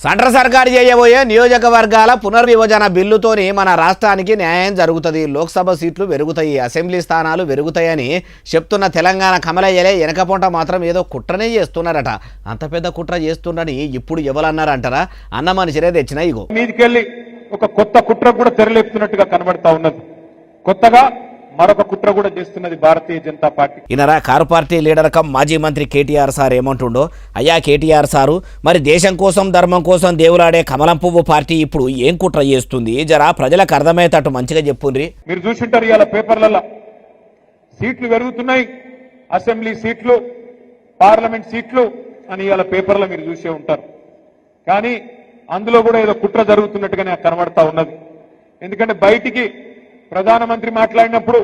Central సర్కారు చేయబోయే నియోజకవర్గాల పునర్విభజన బిల్లుతోని మన రాష్ట్రానికి న్యాయం జరుగుతుంది, లోక్సభ సీట్లు పెరుగుతాయి, అసెంబ్లీ స్థానాలు పెరుగుతాయని చెప్తున్న తెలంగాణ కమలయ్యలే వెనకపొంట మాత్రం ఏదో కుట్రనే చేస్తున్నారట. అంత పెద్ద కుట్ర చేస్తుండని ఇప్పుడు ఎవరన్నారంటారా? అన్న మనిషినే తెచ్చిన ఇగో మీదికెళ్ళి ఒక కొత్త కుట్ర కూడా తెరలేపుతున్నట్టుగా కనబడతా ఉన్నది. కొత్తగా మరొక కుట్ర కూడా చేస్తున్నది భారతీయ జనతా పార్టీ. ఈయనరా కారు పార్టీ లీడర్ కమ్ మాజీ మంత్రి కేటీఆర్ సార్ ఏమంటుండో, అయ్యా కేటీఆర్ సారు, మరి దేశం కోసం ధర్మం కోసం దేవులాడే కమలం పువ్వు పార్టీ ఇప్పుడు ఏం కుట్ర చేస్తుంది? జరా ప్రజలకు అర్థమయ్యేటట్టు మంచిగా చెప్పుండ్రి. మీరు చూసింటారు ఇవాళ పేపర్లలో సీట్లు పెరుగుతున్నాయి, అసెంబ్లీ సీట్లు, పార్లమెంట్ సీట్లు అని ఇవాళ పేపర్లో మీరు చూసే ఉంటారు. కానీ అందులో కూడా ఏదో కుట్ర జరుగుతున్నట్టుగానే కనబడతా ఉన్నది. ఎందుకంటే బయటికి ప్రధానమంత్రి మాట్లాడినప్పుడు,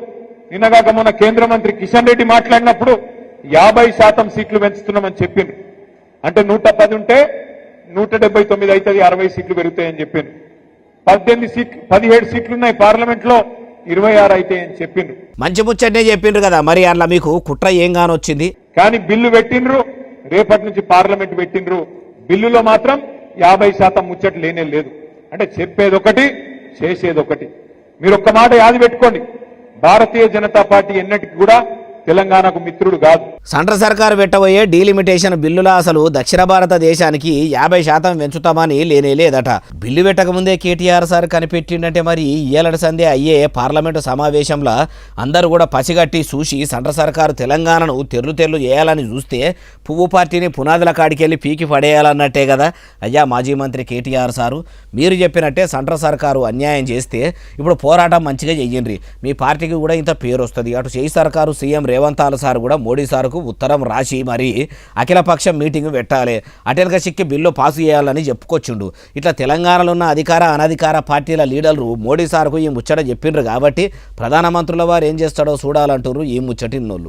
నిన్నగాక మొన్న కేంద్ర మంత్రి కిషన్ రెడ్డి మాట్లాడినప్పుడు 50% సీట్లు పెంచుతున్నామని చెప్పిండ్రు. అంటే 110 ఉంటే 179 అవుతుంది, 60 సీట్లు పెరుగుతాయని చెప్పిండ్రు. 17 సీట్లున్నాయి పార్లమెంట్ లో, 26 అవుతాయని చెప్పిండ్రు. మంచి ముచ్చటనే చెప్పిండ్రు కదా, మరి అట్లా మీకు కుట్ర ఏం కానొచ్చింది? కానీ బిల్లు పెట్టిండ్రు, రేపటి నుంచి పార్లమెంట్ పెట్టిండ్రు. బిల్లులో మాత్రం 50% ముచ్చట లేనే లేదు. అంటే చెప్పేదొకటి చేసేదొకటి. మీరు ఒక్క మాట యాది పెట్టుకోండి, భారతీయ జనతా పార్టీ ఎన్నటికి కూడా తెలంగాణకు మిత్రుడు కాదు. సెంట్రల్ సర్కారు పెట్టబోయే డీలిమిటేషన్ బిల్లులా అసలు దక్షిణ భారతదేశానికి 50% పెంచుతామని లేనే లేదట. బిల్లు పెట్టకముందే కేటీఆర్ సార్ కనిపెట్టిండంటే మరి ఏలటి సందే అయ్యే పార్లమెంటు సమావేశంలో అందరూ కూడా పసిగట్టి చూసి సెంట్రల్ సర్కారు తెలంగాణను తెర్లు చేయాలని చూస్తే పువ్వు పార్టీని పునాదుల కాడికెళ్ళి పీకి పడేయాలన్నట్టే కదా. అయ్యా మాజీ మంత్రి కేటీఆర్ సారు, మీరు చెప్పినట్టే సెంట్రల్ సర్కారు అన్యాయం చేస్తే ఇప్పుడు పోరాటం మంచిగా చెయ్యండి, మీ పార్టీకి కూడా ఇంత పేరు వస్తుంది. అటు చేయి సర్కారు సీఎం రేవంతాల సార్ కూడా మోడీ సార్కు ఉత్తరం రాసి మరి అఖిలపక్షం మీటింగ్ పెట్టాలి, అటెల్గా చిక్కి బిల్లు పాసు చేయాలని చెప్పుకొచ్చిండు. ఇట్లా తెలంగాణలో ఉన్న అధికార అనధికార పార్టీల లీడర్లు మోడీ సార్కు ఈ ముచ్చట చెప్పిండ్రు కాబట్టి ప్రధానమంత్రుల వారు ఏం చేస్తాడో చూడాలంటారు ఈ ముచ్చటిన్నోళ్ళు.